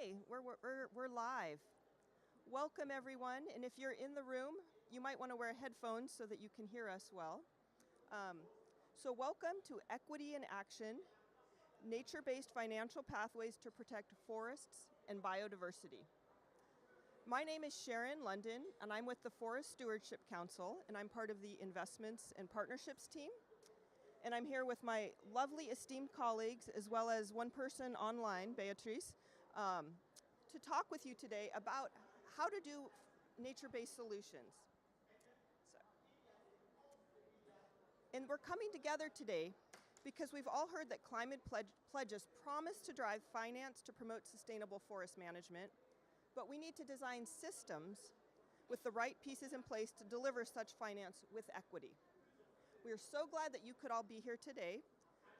Okay, we're live. Welcome everyone, and if you're in the room, you might want to wear headphones so that you can hear us well. So welcome to Equity in Action, Nature-Based Financial Pathways to Protect Forests and Biodiversity. My name is Sharon London, and I'm with the Forest Stewardship Council, and I'm part of the Investments and Partnerships team. And I'm here with my lovely esteemed colleagues, as well as one person online, Beatrice, to talk with you today about how to do nature-based solutions. And we're coming together today because we've all heard that climate pledges promise to drive finance to promote sustainable forest management, but we need to design systems with the right pieces in place to deliver such finance with equity. We are so glad that you could all be here today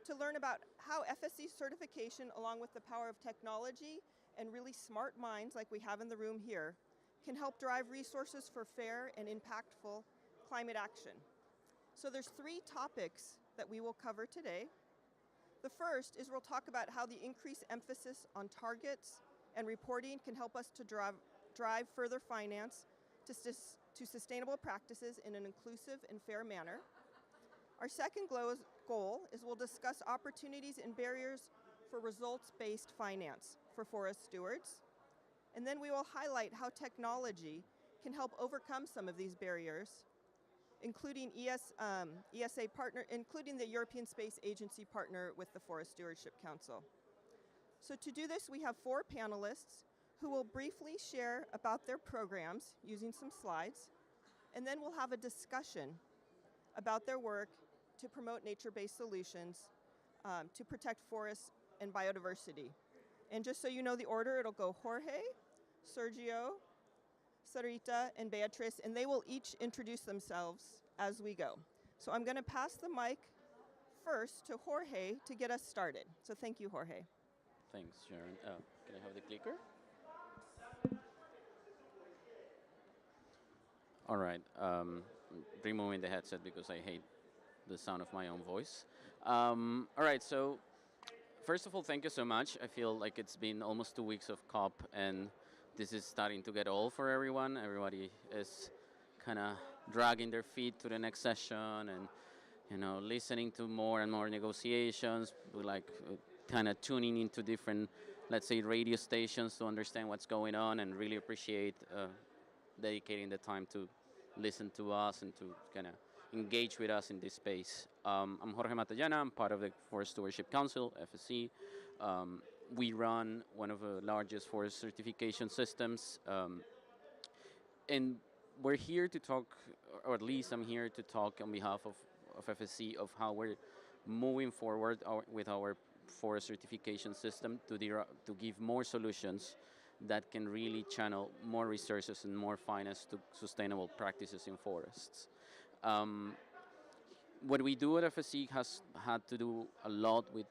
to learn about how FSC certification, along with the power of technology and really smart minds like we have in the room here, can help drive resources for fair and impactful climate action. So there's 3 topics that we will cover today. The first is we'll talk about how the increased emphasis on targets and reporting can help us to drive further finance to sustainable practices in an inclusive and fair manner. Our second goal is we'll discuss opportunities and barriers for results-based finance for forest stewards. And then we will highlight how technology can help overcome some of these barriers, including ESA partner, including the European Space Agency partner with the Forest Stewardship Council. So to do this, we have 4 panelists who will briefly share about their programs using some slides, and then we'll have a discussion about their work to promote nature-based solutions to protect forests and biodiversity. And just so you know the order, it'll go Jorge, Sergio, Sarita, and Beatrice, and they will each introduce themselves as we go. So I'm going to pass the mic first to Jorge to get us started. So thank you, Jorge. Thanks, Sharon. Can I have the clicker? All right. Removing the headset because I hate the sound of my own voice. All right. So first of all, thank you so much. I feel like it's been almost 2 weeks of COP, and this is starting to get old for everyone. Everybody is kind of dragging their feet to the next session, and listening to more and more negotiations, kind of tuning into different, let's say, radio stations to understand what's going on, and really appreciate dedicating the time to listen to us and to kind of engage with us in this space. I'm Jorge Matallana. I'm part of the Forest Stewardship Council, FSC. We run one of the largest forest certification systems. And we're here to talk, or at least I'm here to talk on behalf of FSC, of how we're moving forward with our forest certification system to give more solutions that can really channel more resources and more finance to sustainable practices in forests. What we do at FSC has had to do a lot with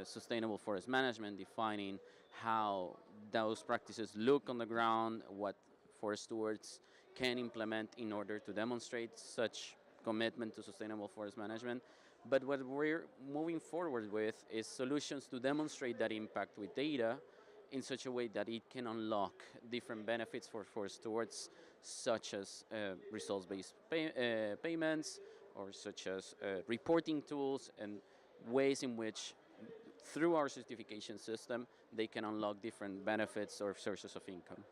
sustainable forest management, defining how those practices look on the ground, what forest stewards can implement in order to demonstrate such commitment to sustainable forest management. But what we're moving forward with is solutions to demonstrate that impact with data in such a way that it can unlock different benefits for forest stewards, such as results-based payments, or such as reporting tools, and ways in which, through our certification system, they can unlock different benefits or sources of income.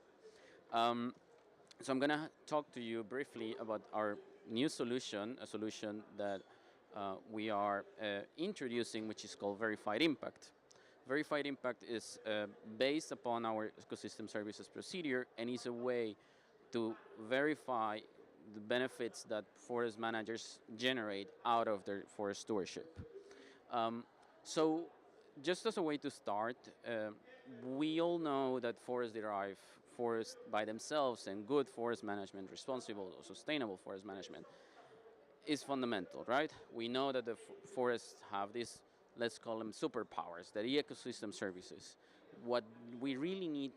So I'm going to talk to you briefly about our new solution, a solution that we are introducing, which is called Verified Impact. Verified Impact is based upon our ecosystem services procedure, and is a way to verify the benefits that forest managers generate out of their forest stewardship. So just as a way to start, we all know that forests by themselves, and good forest management, responsible or sustainable forest management, is fundamental, right? We know that the forests have these, let's call them superpowers, the ecosystem services, what we really need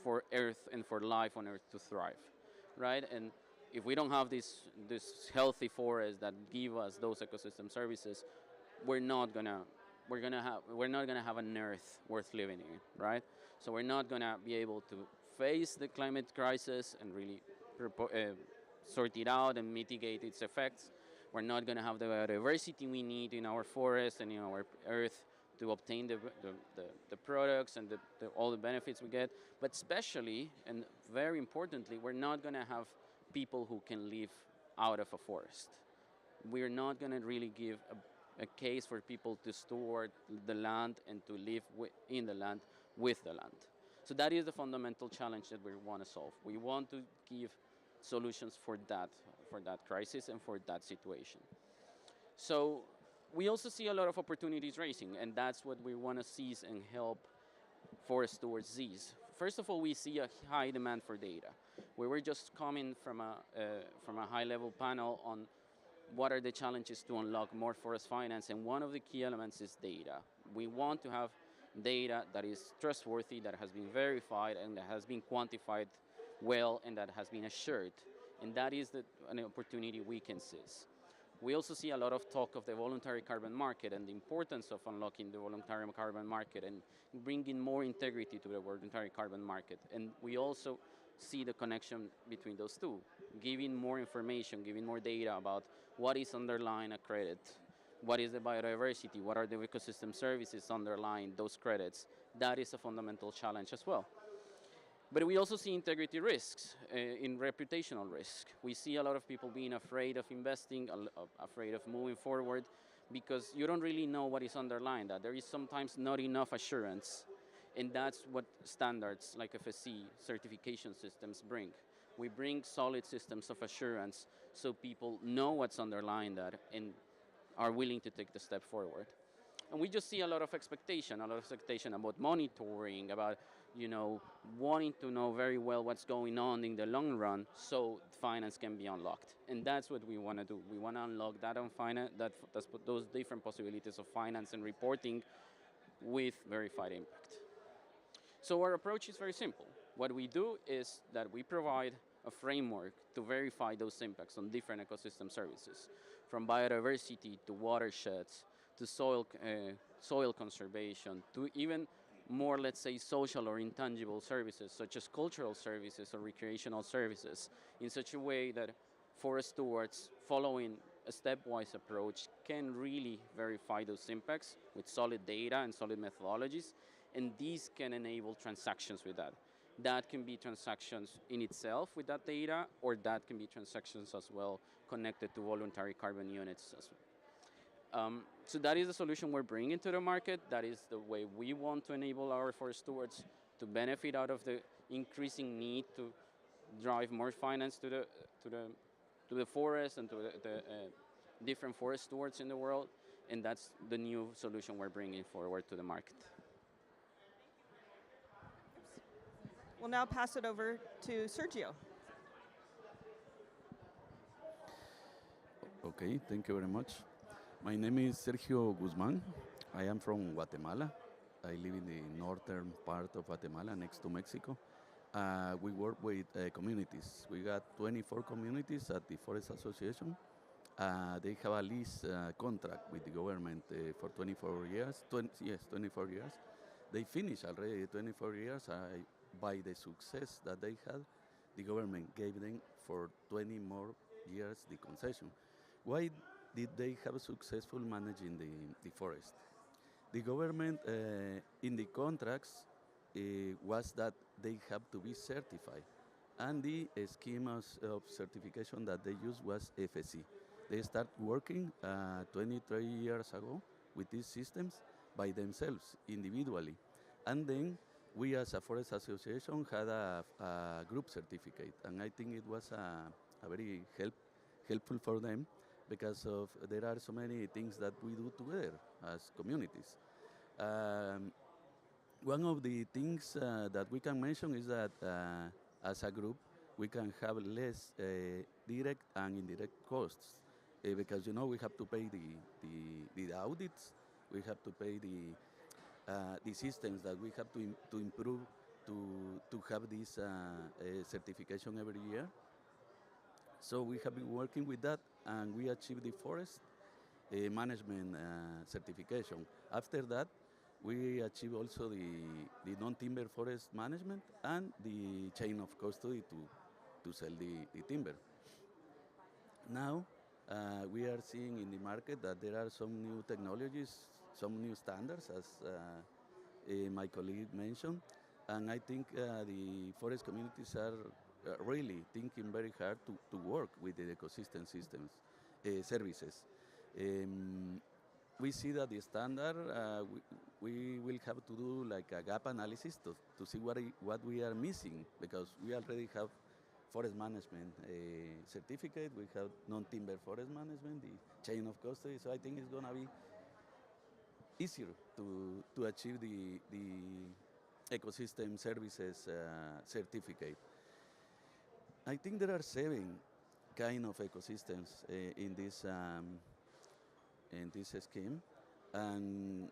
for Earth and for life on Earth to thrive, right? And if we don't have this healthy forests that give us those ecosystem services, we're not gonna have an Earth worth living in, right? So we're not going to be able to face the climate crisis and really sort it out and mitigate its effects. We're not going to have the biodiversity we need in our forests and in our earth to obtain the products and all the benefits we get. But especially, and very importantly, we're not going to have people who can live out of a forest. We're not going to really give a case for people to store the land and to live in the land with the land. So that is the fundamental challenge that we want to solve. We want to give solutions for that crisis and for that situation. So we also see a lot of opportunities raising, and that's what we want to seize and help forest stewards seize. First of all, we see a high demand for data. We were just coming from a high-level panel on what are the challenges to unlock more forest finance, and one of the key elements is data. We want to have data that is trustworthy, that has been verified, and that has been quantified well, and that has been assured. And that is an opportunity we can seize. We also see a lot of talk of the voluntary carbon market and the importance of unlocking the voluntary carbon market and bringing more integrity to the voluntary carbon market. And we also see the connection between those two, giving more information, giving more data about what is underlying a credit, what is the biodiversity, what are the ecosystem services underlying those credits. That is a fundamental challenge as well. But we also see integrity risks, in reputational risk. We see a lot of people being afraid of investing, afraid of moving forward, because you don't really know what is underlying that. There is sometimes not enough assurance, and that's what standards like FSC certification systems bring. We bring solid systems of assurance so people know what's underlying that and are willing to take the step forward. And we just see a lot of expectation about monitoring, about wanting to know very well what's going on in the long run so finance can be unlocked. And that's what we want to do. We want to unlock that on finance, those different possibilities of finance and reporting with verified impact. So our approach is very simple. What we do is that we provide a framework to verify those impacts on different ecosystem services, from biodiversity to watersheds, to soil conservation, to even more, let's say, social or intangible services, such as cultural services or recreational services, in such a way that forest stewards, following a stepwise approach, can really verify those impacts with solid data and solid methodologies, and these can enable transactions with that. That can be transactions in itself with that data, or that can be transactions as well connected to voluntary carbon units as well. So that is the solution we're bringing to the market. That is the way we want to enable our forest stewards to benefit out of the increasing need to drive more finance to the forest and to the different forest stewards in the world. And that's the new solution we're bringing forward to the market. We'll now pass it over to Sergio. Okay, thank you very much. My name is Sergio Guzman. I am from Guatemala. I live in the northern part of Guatemala, next to Mexico. We work with communities. We got 24 communities at the Forest Association. They have a lease contract with the government for 24 years. 24 years. They finished already 24 years. By the success that they had, the government gave them for 20 more years the concession. Why did they have successful managing the forest? The government in the contracts was that they have to be certified, and the scheme of certification that they used was FSC. They start working 23 years ago with these systems by themselves, individually, and then we as a forest association had a group certificate, and I think it was a very helpful for them, because of there are so many things that we do together as communities. One of the things that we can mention is that as a group we can have less direct and indirect costs, because we have to pay the audits, we have to pay the systems that we have to improve to have this certification every year. So we have been working with that, and we achieved the forest management certification. After that, we achieve also the non-timber forest management and the chain of custody to sell the timber. Now, we are seeing in the market that there are some new technologies, some new standards, as my colleague mentioned, and I think the forest communities are really thinking very hard to work with the ecosystem systems services. Um, we see that the standard, we will have to do like a gap analysis to see what we are missing, because we already have forest management certificate, we have non-timber forest management, the chain of custody, so I think it's going to be easier to achieve the ecosystem services certificate. I think there are 7 kind of ecosystems in this scheme, and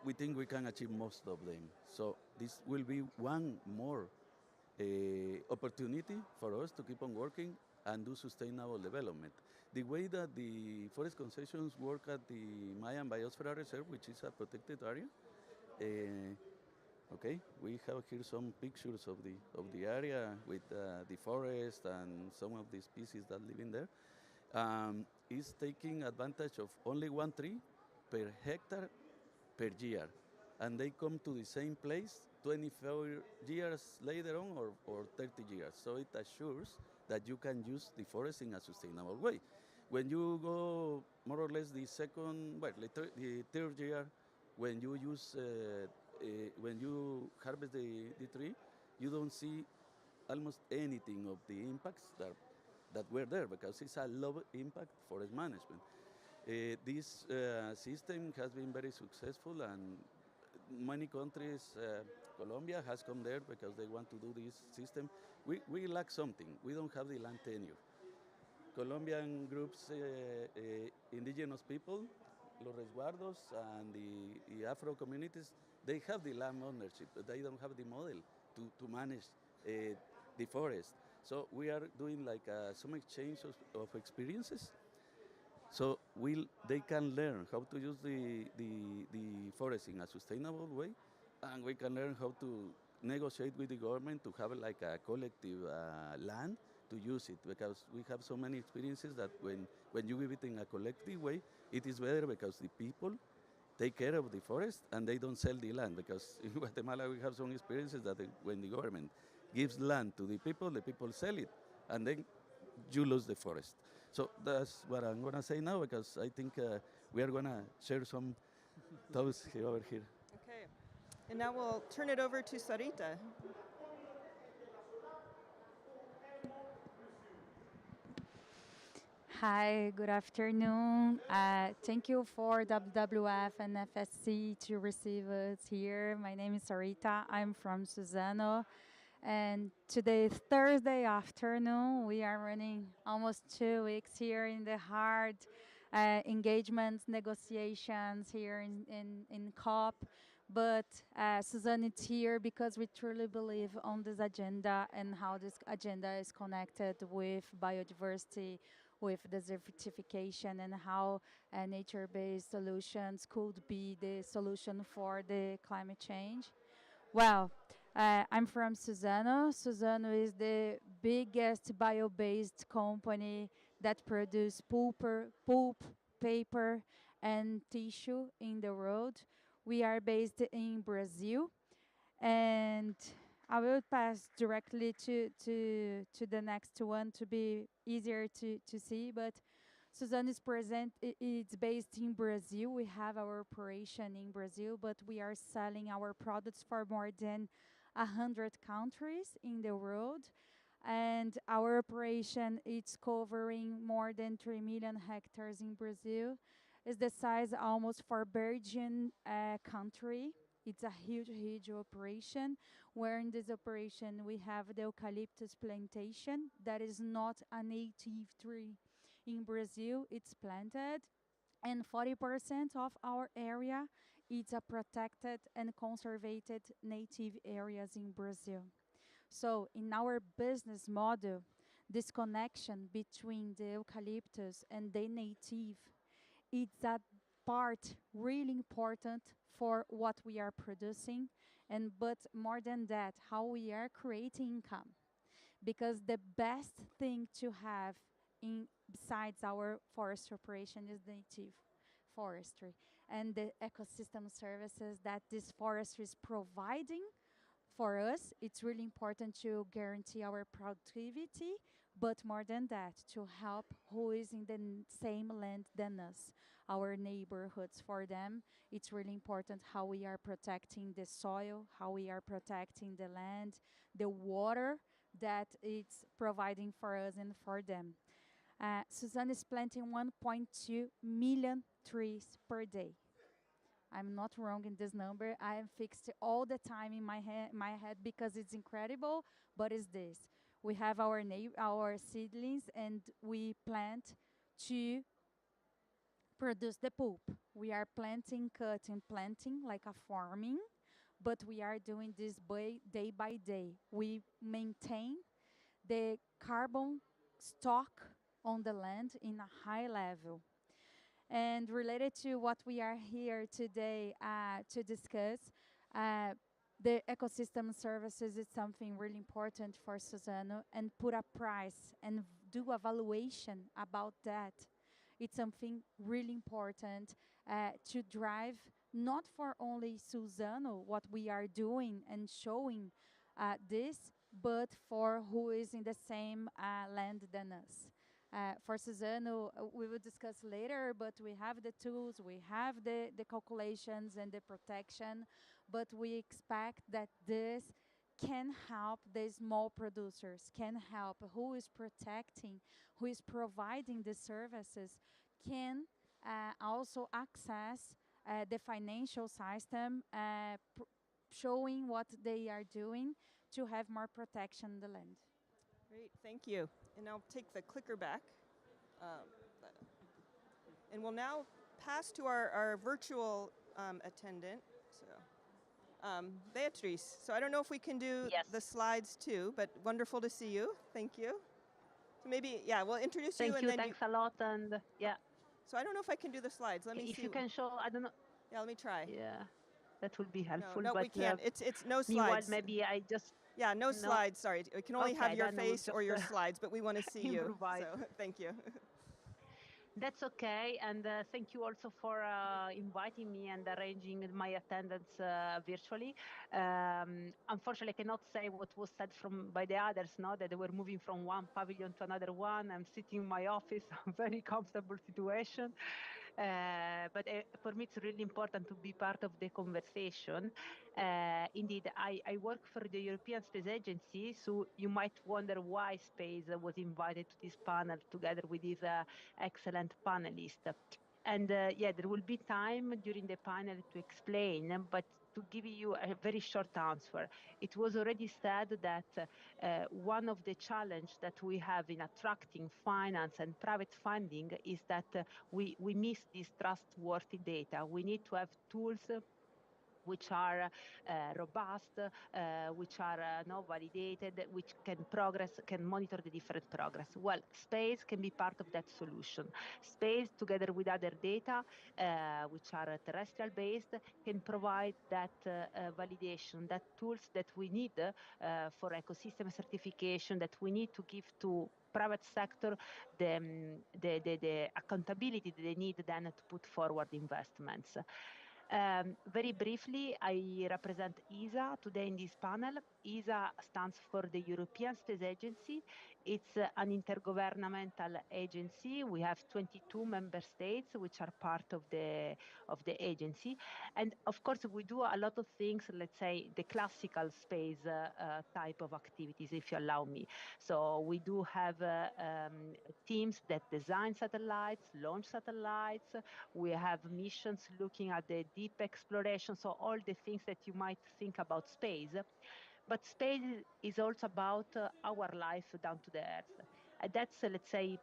we think we can achieve most of them. So this will be one more opportunity for us to keep on working and do sustainable development. The way that the forest concessions work at the Mayan Biosphere Reserve, which is a protected area, okay, we have here some pictures of the area with the forest and some of the species that live in there. Is taking advantage of only 1 tree per hectare per year, and they come to the same place 24 years later on, or 30 years. So it assures that you can use the forest in a sustainable way. When you go more or less the second, well, the third year, when you use, when you harvest the tree, you don't see almost anything of the impacts that were there, because it's a low impact forest management. This system has been very successful, and many countries, Colombia has come there because they want to do this system. We lack something. We don't have the land tenure. Colombian groups, indigenous people, los resguardos, and the Afro communities, they have the land ownership, but they don't have the model to manage the forest. So we are doing like some exchange of experiences. So they can learn how to use the forest in a sustainable way, and we can learn how to negotiate with the government to have like a collective land to use it, because we have so many experiences that when you give it in a collective way, it is better because the people take care of the forest and they don't sell the land, because in Guatemala we have some experiences that when the government gives land to the people sell it, and then you lose the forest. So that's what I'm going to say now, because I think we are going to share some thoughts here over here. Okay. And now we'll turn it over to Sarita. Hi, good afternoon. Thank you for WWF and FSC to receive us here. My name is Sarita. I'm from Suzano. And today is Thursday afternoon. We are running almost 2 weeks here in the hard engagements, negotiations here in COP. But Suzanne is here because we truly believe on this agenda and how this agenda is connected with biodiversity, with desertification, and how nature-based solutions could be the solution for the climate change. Well, I'm from Suzano. Suzano is the biggest bio-based company that produce pulp, paper, and tissue in the world. We are based in Brazil, and I will pass directly to the next one to be easier to see. But Suzano is present. It's based in Brazil. We have our operation in Brazil, but we are selling our products for more than 100 countries in the world. And our operation is covering more than 3 million hectares in Brazil. It's the size almost for Belgian country. It's a huge, huge operation, where in this operation we have the eucalyptus plantation that is not a native tree. In Brazil, it's planted, and 40% of our area is a protected and conservated native areas in Brazil. So in our business model, this connection between the eucalyptus and the native, it's a part really important for what we are producing, and but more than that, how we are creating income. Because the best thing to have in besides our forest operation is native forestry and the ecosystem services that this forestry is providing for us. It's really important to guarantee our productivity, but more than that, to help who is in the same land than us, our neighborhoods. For them, it's really important how we are protecting the soil, how we are protecting the land, the water that it's providing for us and for them. Suzanne is planting 1.2 million trees per day. I'm not wrong in this number. I am fixed all the time in my head because it's incredible. But it's this: we have our seedlings, and we plant to produce the pulp. We are planting, cutting, planting like a farming, but we are doing this day by day. We maintain the carbon stock on the land in a high level. And related to what we are here today to discuss, uh, the ecosystem services is something really important for Suzano, and put a price and do evaluation about that. It's something really important to drive, not for only Suzano, what we are doing and showing this, but for who is in the same land than us. For Suzano, we will discuss later, but we have the tools, we have the calculations and the protection, but we expect that this can help the small producers, can help who is protecting, who is providing the services, can also access the financial system, showing what they are doing to have more protection in the land. Great, thank you. And I'll take the clicker back. Um, and we'll now pass to our virtual attendant, so, Beatrice. So I don't know if we can do Yes. the slides too, but wonderful to see you. Thank you. So maybe, yeah, we'll introduce you Thank and you. then Thanks a lot. And yeah, So I don't know if I can do the slides. Let me if see. you can show, I don't know. Yeah, let me try. Yeah, that would be helpful. No, but we can't. It's no meanwhile, slides. maybe I just Yeah, no no. slides. Sorry, we can only have Okay, your then we'll face or just, your slides, but we want to see you. improvise. So thank you. That's okay, and thank you also for inviting me and arranging my attendance virtually. Unfortunately, I cannot say what was said by the others, no, that they were moving from one pavilion to another one. I'm sitting in my office, a very comfortable situation. But for me, it's really important to be part of the conversation. Indeed, I work for the European Space Agency, so you might wonder why space was invited to this panel together with this excellent panelist. And yeah, there will be time during the panel to explain, but to give you a very short answer, it was already said that one of the challenges that we have in attracting finance and private funding is that we miss this trustworthy data. We need to have tools which are robust, which are not validated, which can monitor the different progress. Well, space can be part of that solution. Space, together with other data, which are terrestrial based, can provide that validation, that tools that we need for ecosystem certification, that we need to give to private sector the accountability that they need then to put forward investments. Very briefly, I represent ESA today in this panel. ESA stands for the European Space Agency. It's an intergovernmental agency. We have 22 member states which are part of the agency. And of course, we do a lot of things, let's say, the classical space type of activities, if you allow me. So we do have teams that design satellites, launch satellites. We have missions looking at the deep exploration, so all the things that you might think about space. But space is also about our life down to the earth. That's, let's say,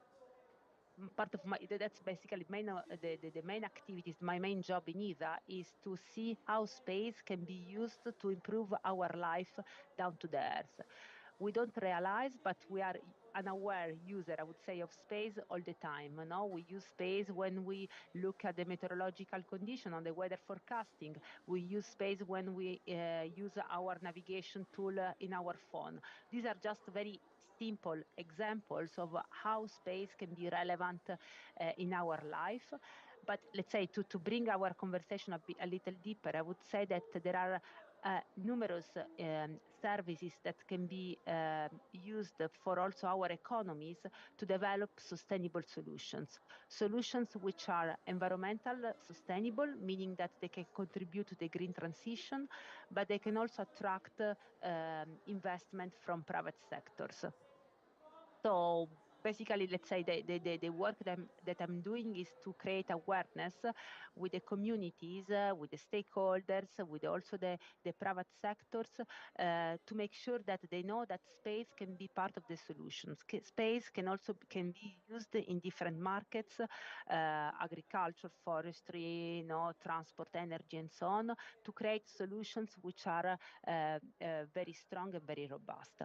part of that's basically the main activities. My main job in ESA is to see how space can be used to improve our life down to the earth. we don't realize, but we are unaware user, I would say, of space all the time. We use space when we look at the meteorological condition on the weather forecasting. We use space when we use our navigation tool in our phone. These are just very simple examples of how space can be relevant in our life. But let's say to bring our conversation a little deeper, I would say that there are numerous services that can be used for also our economies to develop sustainable solutions. Solutions which are environmental sustainable, meaning that they can contribute to the green transition, but they can also attract investment from private sectors. So basically, let's say the work that I'm doing is to create awareness with the communities, with the stakeholders, with also the private sectors, to make sure that they know that space can be part of the solutions. Space can also can be used in different markets, agriculture, forestry, transport, energy, and so on, to create solutions which are very strong and very robust.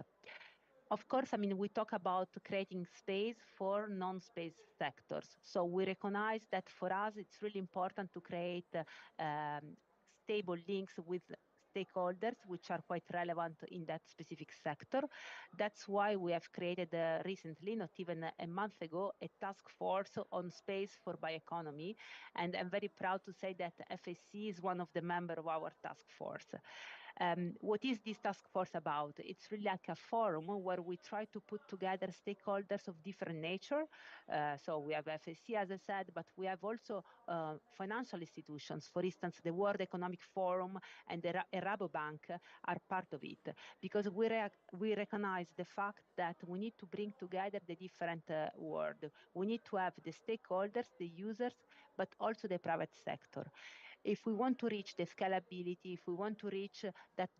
Of course, I mean, we talk about creating space for non-space sectors. So we recognize that for us, it's really important to create stable links with stakeholders, which are quite relevant in that specific sector. That's why we have created recently, not even a month ago, a task force on space for bioeconomy. And I'm very proud to say that FSC is one of the members of our task force. What is this task force about? It's really like a forum where we try to put together stakeholders of different nature. So we have FSC, as I said, but we have also financial institutions. For instance, the World Economic Forum and the Rabobank are part of it, because we recognize the fact that we need to bring together the different world. We need to have the stakeholders, the users, but also the private sector. If we want to reach the scalability, if we want to reach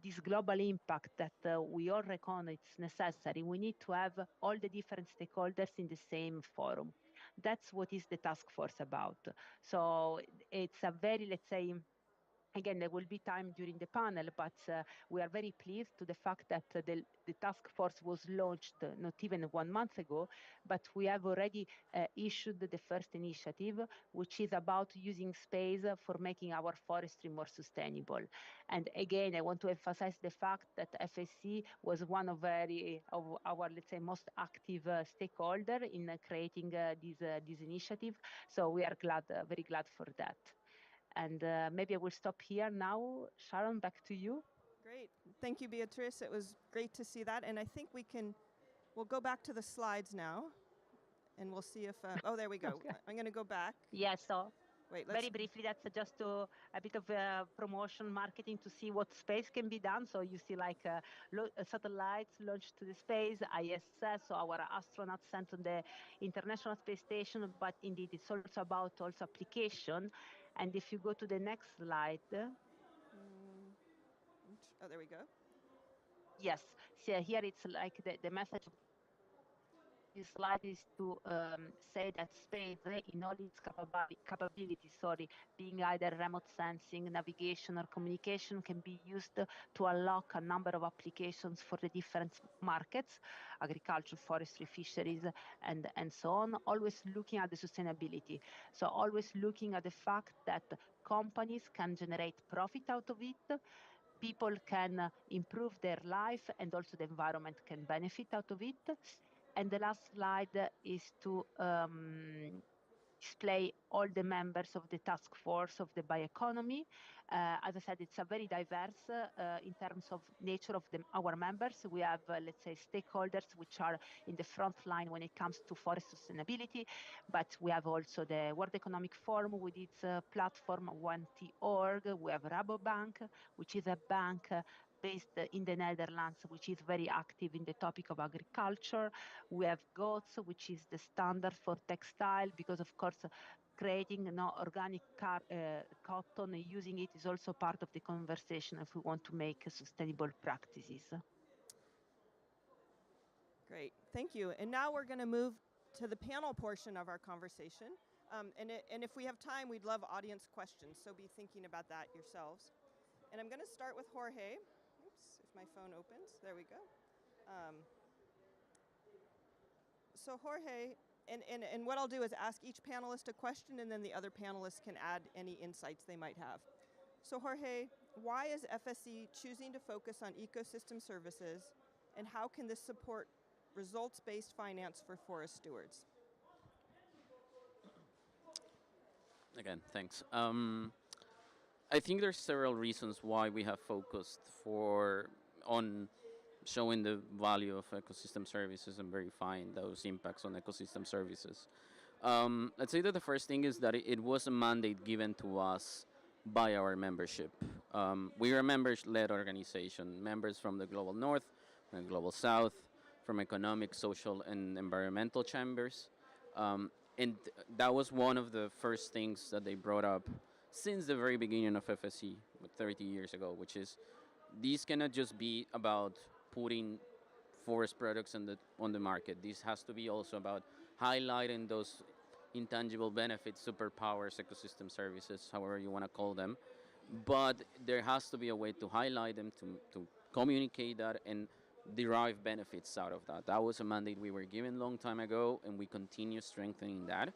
this global impact that we all recognize is necessary, we need to have all the different stakeholders in the same forum. That's what is the task force about. So it's a very, let's say, again, there will be time during the panel, but we are very pleased to the fact that the task force was launched not even 1 month ago, but we have already issued the first initiative, which is about using space for making our forestry more sustainable. And again, I want to emphasize the fact that FSC was one of our, let's say, most active stakeholder in creating this initiative. So we are very glad for that. And maybe I will stop here now. Sharon, back to you. Great. Thank you, Beatrice. It was great to see that. And I think we'll go back to the slides now. And we'll see if, oh, there we go. Okay. I'm going to go back. Yes, so Wait, very briefly, that's just a bit of promotion marketing to see what space can be done. So you see like satellites launched to the space, ISS, so our astronauts sent on the International Space Station, but indeed it's also about application. And if you go to the next slide. Oh, there we go. Yes, so here it's like the message of this slide is to say that space in all its capabilities, being either remote sensing, navigation, or communication, can be used to unlock a number of applications for the different markets, agriculture, forestry, fisheries, and so on, always looking at the sustainability. So always looking at the fact that companies can generate profit out of it, people can improve their life, and also the environment can benefit out of it. And the last slide is to display all the members of the task force of the bioeconomy. As I said, it's a very diverse in terms of nature of our members. We have, let's say, stakeholders which are in the front line when it comes to forest sustainability, but we have also the World Economic Forum with its platform 1T.org. We have Rabobank, which is a bank based in the Netherlands, which is very active in the topic of agriculture. We have GOTS, which is the standard for textile, because of course creating organic cotton, using it is also part of the conversation if we want to make sustainable practices. Great, thank you. And now we're going to move to the panel portion of our conversation. And if we have time, we'd love audience questions, so be thinking about that yourselves. And I'm going to start with Jorge. Oops, if my phone opens, there we go. Um, so Jorge, and what I'll do is ask each panelist a question, and then the other panelists can add any insights they might have. So Jorge, why is FSC choosing to focus on ecosystem services, and how can this support results-based finance for forest stewards? Again, thanks. I think there's several reasons why we have focused on showing the value of ecosystem services and verifying those impacts on ecosystem services. Let's say that the first thing is that it was a mandate given to us by our membership. We are a members-led organization, members from the Global North, from the Global South, from economic, social, and environmental chambers. And that was one of the first things that they brought up since the very beginning of FSC 30 years ago, which is these cannot just be about putting forest products on the market. This has to be also about highlighting those intangible benefits, superpowers, ecosystem services, however you want to call them. But there has to be a way to highlight them, to communicate that, and derive benefits out of that. That was a mandate we were given a long time ago, and we continue strengthening that.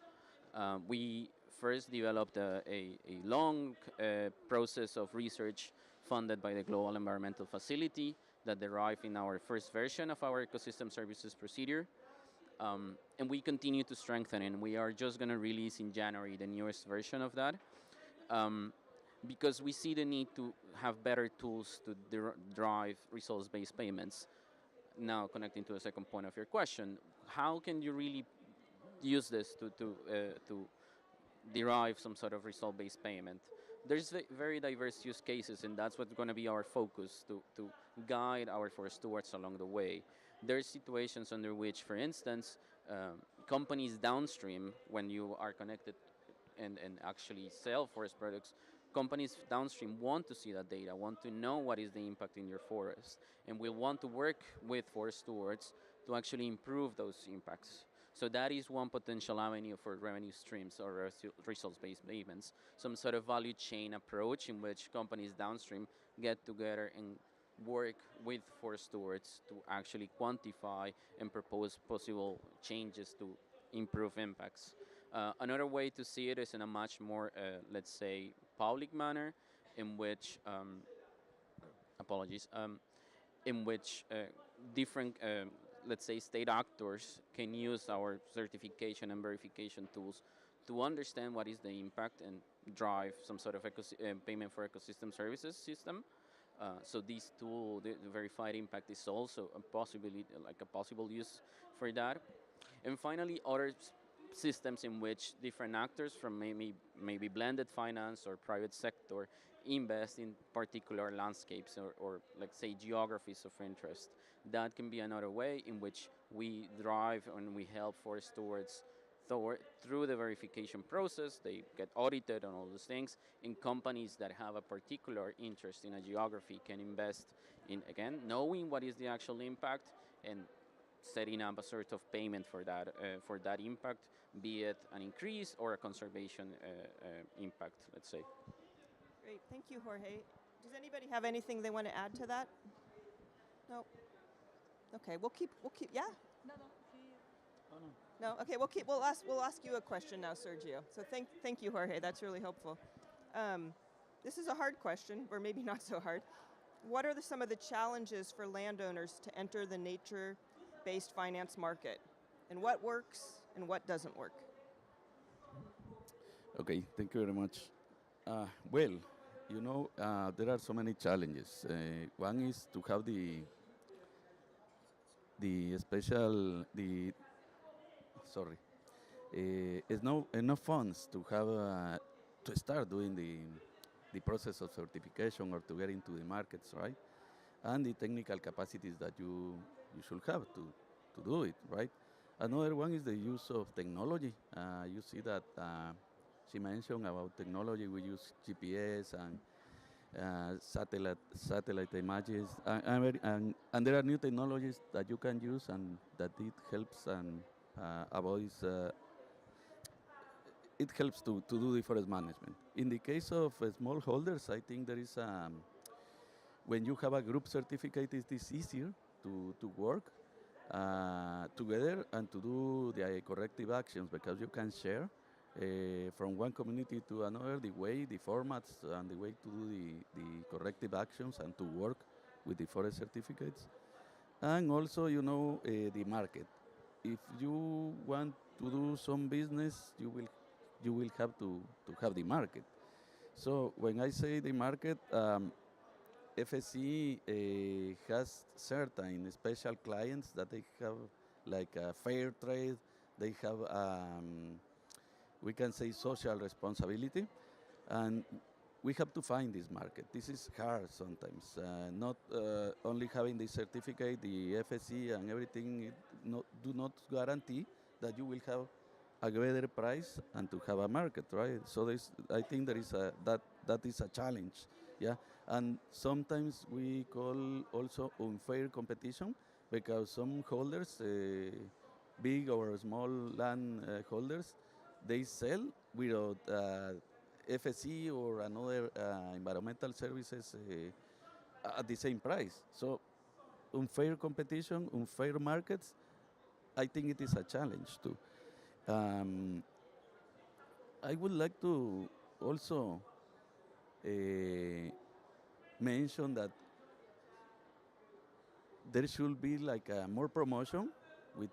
We first developed a long process of research funded by the Global Environmental Facility that derived in our first version of our ecosystem services procedure. And we continue to strengthen it. And we are just going to release in January the newest version of that. Because we see the need to have better tools to drive results-based payments. Now, connecting to the second point of your question, how can you really use this to derive some sort of result-based payment? There's very diverse use cases, and that's what's going to be our focus to guide our forest stewards along the way. There's situations under which, for instance, companies downstream, when you are connected and actually sell forest products, companies downstream want to see that data, want to know what is the impact in your forest, and will want to work with forest stewards to actually improve those impacts. So that is one potential avenue for revenue streams or results-based payments, some sort of value chain approach in which companies downstream get together and work with forest stewards to actually quantify and propose possible changes to improve impacts. Another way to see it is in a much more, let's say, public manner, in which, in which different, let's say, state actors can use our certification and verification tools to understand what is the impact and drive some sort of payment for ecosystem services system. So this tool, the verified impact, is also a possibility, like a possible use for that. And finally, other systems in which different actors from maybe blended finance or private sector invest in particular landscapes or let's say geographies of interest. That can be another way in which we drive and we help forest stewards through the verification process. They get audited on all those things, and companies that have a particular interest in a geography can invest in, again, knowing what is the actual impact and setting up a sort of payment for that impact, be it an increase or a conservation impact, let's say. Great, thank you, Jorge. Does anybody have anything they want to add to that? No. Okay, we'll keep. Yeah. No. No. Okay, We'll ask you a question now, Sergio. So thank you, Jorge. That's really helpful. This is a hard question, or maybe not so hard. What are some of the challenges for landowners to enter the nature-based finance market, and what works and what doesn't work? Okay, thank you very much. Well, there are so many challenges. One is to have the it's no enough funds to have to start doing the process of certification or to get into the markets, right? And the technical capacities that you should have to do it, right? Another one is the use of technology. You see that she mentioned about technology. We use GPS and satellite images, and there are new technologies that you can use and that it helps and avoids. It helps to do the forest management. In the case of smallholders, I think there is when you have a group certificate, it is easier to work together and to do the corrective actions, because you can share from one community to another the way, the formats, and the way to do the corrective actions and to work with the forest certificates. And also, the market. If you want to do some business, you will have to have the market. So when I say the market, FSC has certain special clients that they have, like fair trade. They have, we can say, social responsibility, and we have to find this market. This is hard sometimes. Not only having the certificate, the FSC, and everything do not guarantee that you will have a better price and to have a market, right? So I think there is that is a challenge, yeah. And sometimes we call also unfair competition, because some holders, big or small land holders, they sell without FSC or another environmental services at the same price. So unfair competition, unfair markets, I think it is a challenge too. Um, I would like to also uh, mention that there should be like more promotion with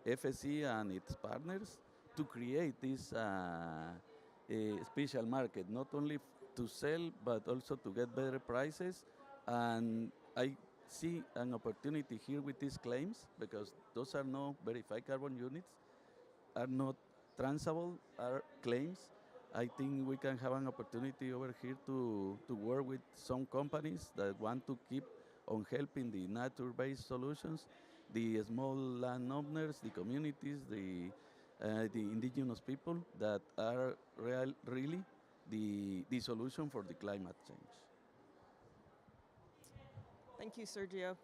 FSC and its partners to create this special market, not only to sell but also to get better prices. And I see an opportunity here with these claims, because those are no verified carbon units, are not transable, are claims. I think we can have an opportunity over here to work with some companies that want to keep on helping the nature-based solutions, the small landowners, the communities, the indigenous people that are really the solution for the climate change. Thank you, Sergio.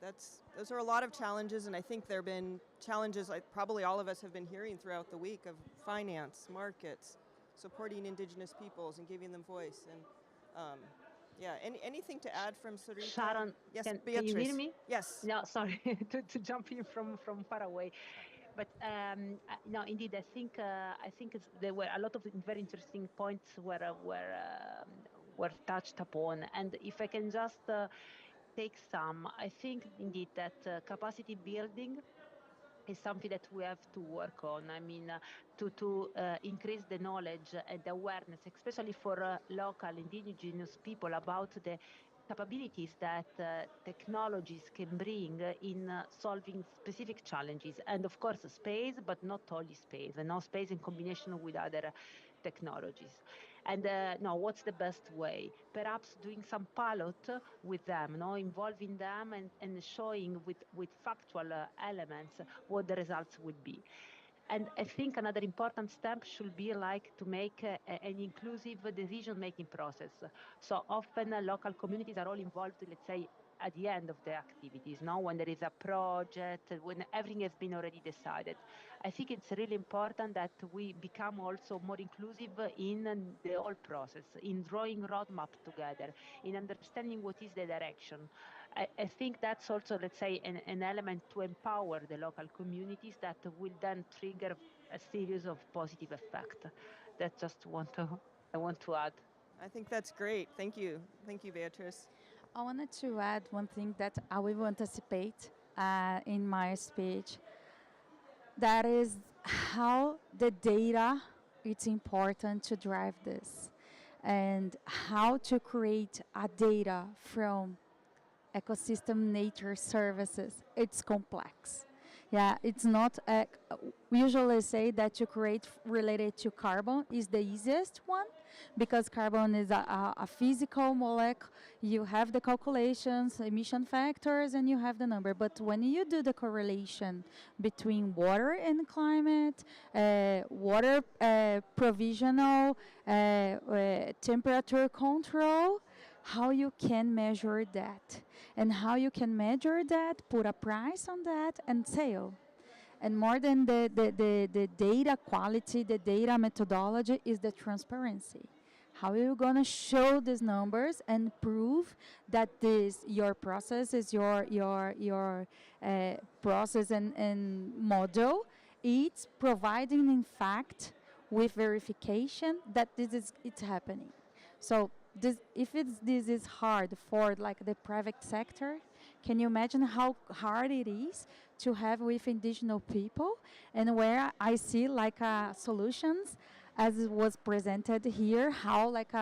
Those are a lot of challenges, and I think there have been challenges like probably all of us have been hearing throughout the week, of finance, markets, supporting indigenous peoples and giving them voice. And yeah, anything to add from Sarita? Sharon, Yes, can Beatrice. you hear me? Yes. No, sorry to jump in from far away. But no, indeed, I think there were a lot of very interesting points were touched upon, and if I can just take some, I think indeed that capacity building is something that we have to work on. I mean, to increase the knowledge and awareness, especially for local indigenous people, about the capabilities that technologies can bring in solving specific challenges. And of course, space, but not only space, and now space in combination with other technologies. And now, what's the best way? Perhaps doing some pilot with them, involving them and showing with factual elements what the results would be. And I think another important step should be like to make an inclusive decision-making process. So often local communities are all involved, let's say, at the end of the activities, when there is a project, when everything has been already decided. I think it's really important that we become also more inclusive in the whole process, in drawing roadmap together, in understanding what is the direction. I think that's also, let's say, an element to empower the local communities that will then trigger a series of positive effects. That I want to add. I think that's great. Thank you. Thank you, Beatrice. I wanted to add one thing that I will anticipate in my speech. That is how the data it's important to drive this, and how to create a data from ecosystem nature services. It's complex. Yeah, it's not. We usually say that to create related to carbon is the easiest one, because carbon is a physical molecule. You have the calculations, emission factors, and you have the number. But when you do the correlation between water and climate, water provisional, temperature control, how you can measure that, and how you can measure that, put a price on that, and sell. And more than the data quality, the data methodology is the transparency. How are you gonna show these numbers and prove that this your process is your process and model? It's providing, in fact, with verification that this is it's happening. So this, if this is hard for like the private sector, can you imagine how hard it is to have with indigenous people? And where I see like solutions, as it was presented here, how like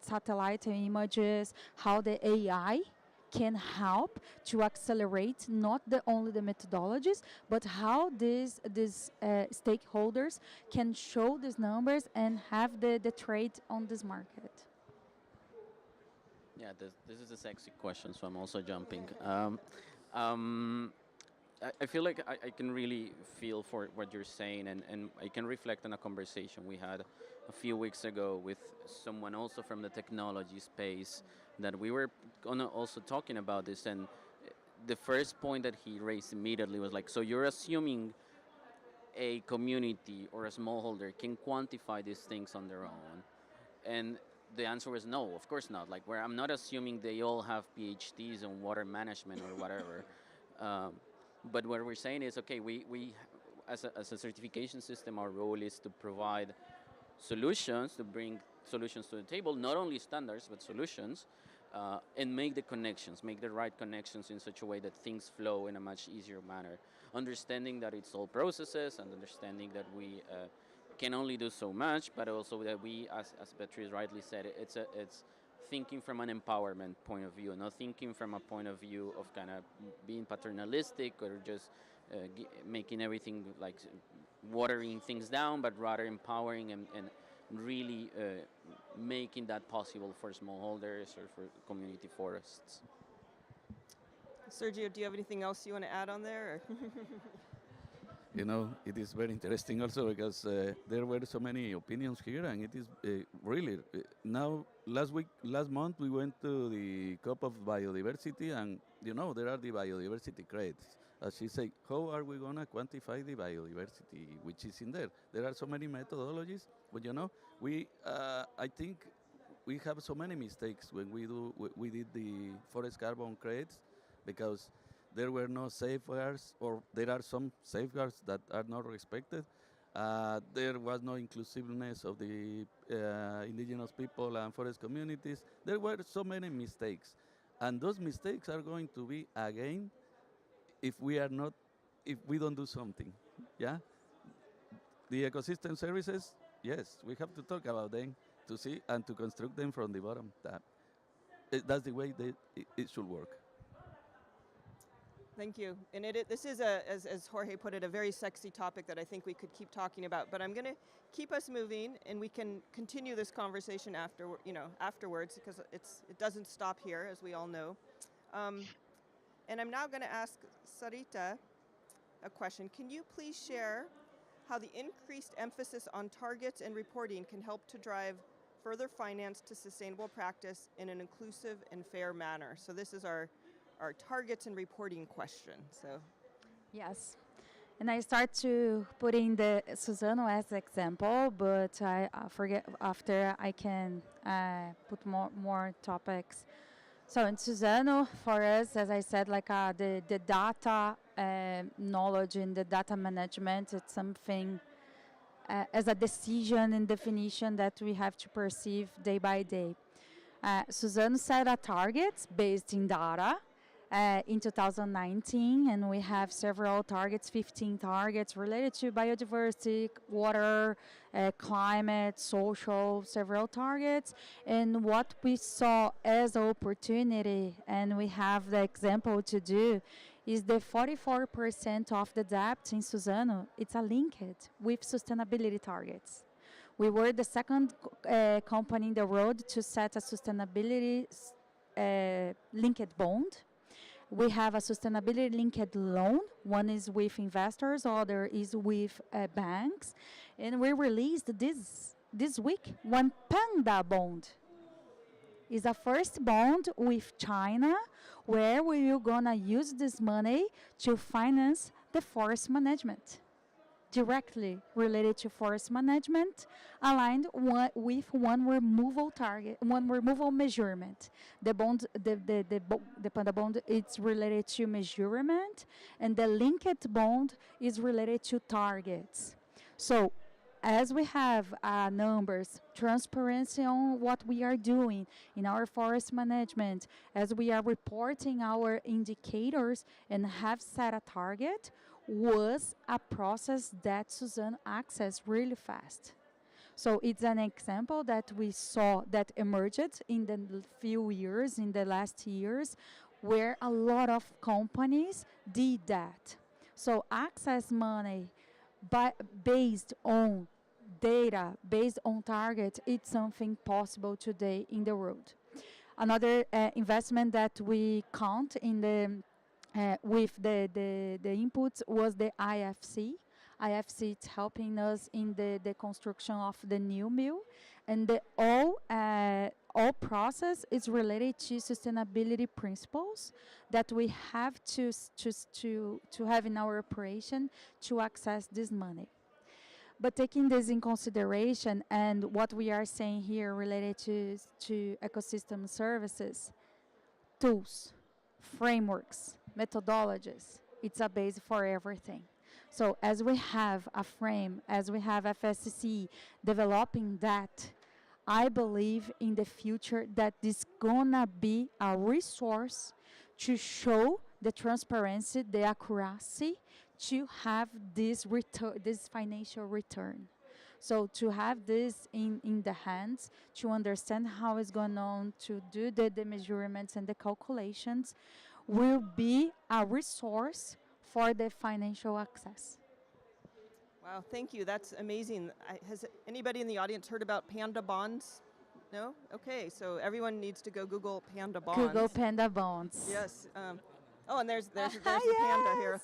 satellite images, how the AI can help to accelerate not only the methodologies, but how these stakeholders can show these numbers and have the trade on this market. Yeah, this is a sexy question, so I'm also jumping. Um, I feel like I can really feel for what you're saying, and I can reflect on a conversation we had a few weeks ago with someone also from the technology space that we were also talking about this, and the first point that he raised immediately was like, so you're assuming a community or a smallholder can quantify these things on their own, and the answer was no, of course not. Like, where I'm not assuming they all have PhDs in water management or whatever. Um, but what we're saying is, okay, we as a certification system, our role is to provide solutions, to bring solutions to the table, not only standards, but solutions, and make the connections, make the right connections in such a way that things flow in a much easier manner. Understanding that it's all processes and understanding that we can only do so much, but also that we, as Beatrice rightly said, it's thinking from an empowerment point of view, not thinking from a point of view of kind of being paternalistic or just making everything like watering things down, but rather empowering and really making that possible for smallholders or for community forests. Sergio, do you have anything else you want to add on there? You know, it is very interesting also because there were so many opinions here, and it is really now. Last month, we went to the Cup of Biodiversity, and you know there are the biodiversity credits. As she said, how are we gonna quantify the biodiversity which is in there? There are so many methodologies, but you know, I think we have so many mistakes when we did the forest carbon credits because there were no safeguards, or there are some safeguards that are not respected. There was no inclusiveness of the indigenous people and forest communities. There were so many mistakes, and those mistakes are going to be again if if we don't do something. Yeah, the ecosystem services. Yes, we have to talk about them to see and to construct them from the bottom. That's the way it should work. Thank you. And this is, as Jorge put it, a very sexy topic that I think we could keep talking about. But I'm going to keep us moving, and we can continue this conversation afterwards, because it doesn't stop here, as we all know. And I'm now going to ask Sarita a question. Can you please share how the increased emphasis on targets and reporting can help to drive further finance to sustainable practice in an inclusive and fair manner? So this is our targets and reporting question. So, Yes. And I start to put in the Suzano as example, but I forget after I can put more topics. So in Suzano, for us, as I said, like the data knowledge and the data management, it's something as a decision and definition that we have to perceive day by day. Suzano set a target based in data in 2019, and we have several targets, 15 targets related to biodiversity, water, climate, social, several targets. And what we saw as an opportunity, and we have the example to do, is the 44% of the debt in Suzano, it's a linked with sustainability targets. We were the second company in the world to set a sustainability linked bond. We have a sustainability linked loan. One is with investors, other is with banks. And we released this week one panda bond. It's a first bond with China where we are gonna use this money to finance the forest management. directly related to forest management, aligned with one removal target, one removal measurement. The bond, the panda bond, it's related to measurement, and the linked bond is related to targets. So as we have numbers, transparency on what we are doing in our forest management, as we are reporting our indicators and have set a target, was a process that Suzanne accessed really fast. So it's an example that we saw that emerged in the few years, in the last years, where a lot of companies did that. So access money based on data, based on target, it's something possible today in the world. Another investment that we count in the with the inputs was the IFC. IFC is helping us in the construction of the new mill, and the all process is related to sustainability principles that we have to have in our operation to access this money. But taking this in consideration and what we are saying here related to ecosystem services, tools, frameworks, methodologies, it's a base for everything. So as we have a frame, as we have FSCC developing that, I believe in the future that this gonna be a resource to show the transparency, the accuracy, to have this financial return. So to have this in the hands, to understand how it's going on, to do the measurements and the calculations, will be a resource for the financial access. Wow, thank you. That's amazing. Has anybody in the audience heard about panda bonds? No? Okay, so everyone needs to go Google panda bonds. Google panda bonds. Yes. Oh, and there's the panda here.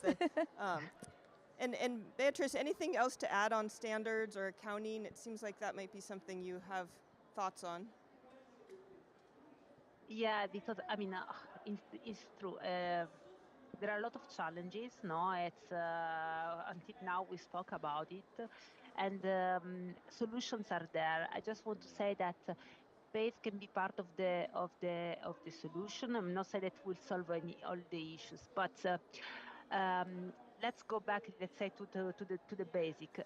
And Beatrice, anything else to add on standards or accounting? It seems like that might be something you have thoughts on. Yeah, because I mean, it's true. There are a lot of challenges. No, it's until now we spoke about it, and solutions are there. I just want to say that space can be part of the solution. I'm not saying that will solve all the issues, but let's go back, let's say, to the basic.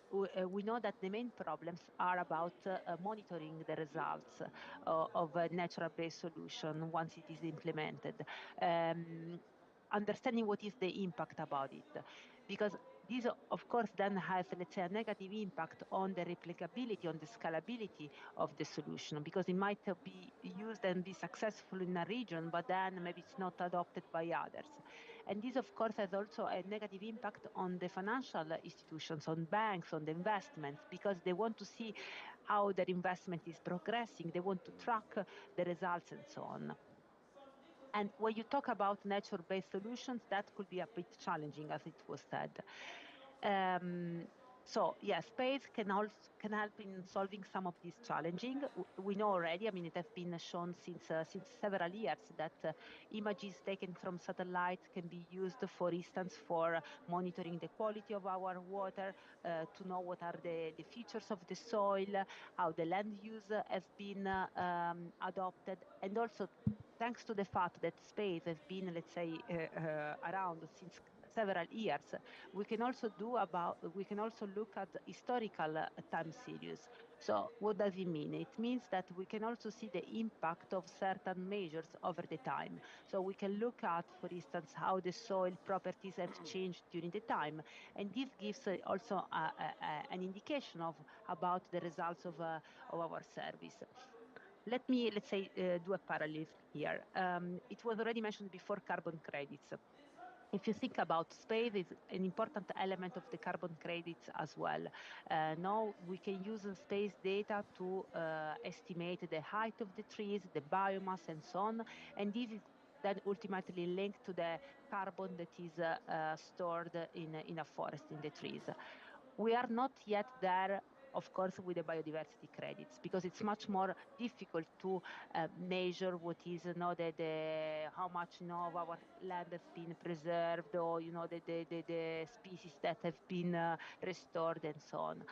We know that the main problems are about monitoring the results of a natural-based solution once it is implemented. Understanding what is the impact about it, because this, of course, then has, let's say, a negative impact on the replicability, on the scalability of the solution, because it might be used and be successful in a region, but then maybe it's not adopted by others. And this, of course, has also a negative impact on the financial institutions, on banks, on the investments, because they want to see how their investment is progressing. They want to track the results and so on. And when you talk about nature-based solutions, that could be a bit challenging, as it was said. So yeah, space can help in solving some of these challenging. We know already. I mean, it has been shown since several years that images taken from satellites can be used, for instance, for monitoring the quality of our water, to know what are the features of the soil, how the land use has been adopted, and also thanks to the fact that space has been, let's say, around since several years, we can also look at historical time series. So what does it mean? It means that we can also see the impact of certain measures over the time. So we can look at, for instance, how the soil properties have changed during the time, and this gives also an indication about the results of our service. Let's say, do a parallel here. It was already mentioned before, carbon credits. If you think about space, it's an important element of the carbon credits as well. Now we can use space data to estimate the height of the trees, the biomass, and so on. And this is then ultimately linked to the carbon that is stored in a forest, in the trees. We are not yet there of course, with the biodiversity credits, because it's much more difficult to measure what is, how much, of our land has been preserved, or, the species that have been restored and so on.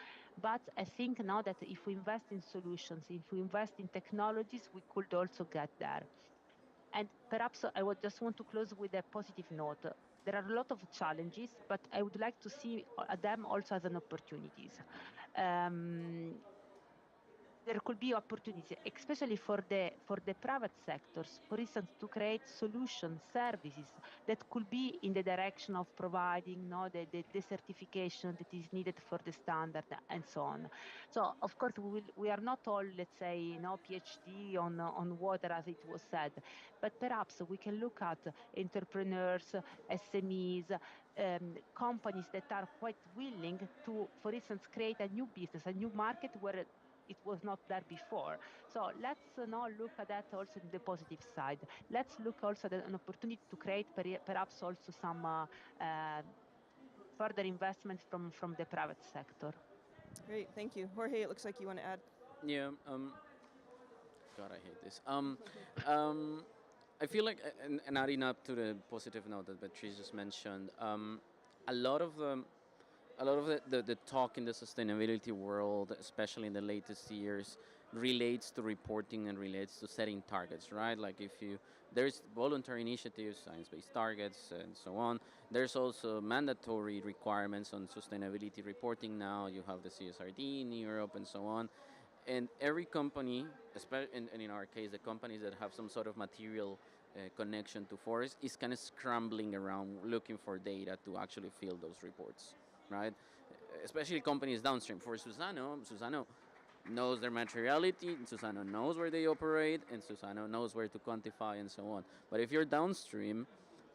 But I think now that if we invest in solutions, if we invest in technologies, we could also get there. And perhaps I would just want to close with a positive note. There are a lot of challenges, but I would like to see them also as an opportunities. There could be opportunities, especially for the private sectors, for instance, to create solutions, services that could be in the direction of providing the certification that is needed for the standard and so on. So of course we are not all, let's say, PhD on water, as it was said, but perhaps we can look at entrepreneurs, SMEs, companies that are quite willing to, for instance, create a new business, a new market where it was not there before. So let's now look at that also in the positive side. Let's look also at an opportunity to create perhaps also some further investment from the private sector. Great, thank you. Jorge, it looks like you want to add. Yeah. God, I hate this. I feel like, and adding up to the positive note that Beatrice just mentioned, a lot of the talk in the sustainability world, especially in the latest years, relates to reporting and relates to setting targets, right? Like there's voluntary initiatives, science-based targets, and so on. There's also mandatory requirements on sustainability reporting now. You have the CSRD in Europe and so on. And every company, and in our case, the companies that have some sort of material connection to forest, is kind of scrambling around looking for data to actually fill those reports, right? Especially companies downstream. For Suzano knows their materiality, Suzano knows where they operate, and Suzano knows where to quantify and so on. But if you're downstream,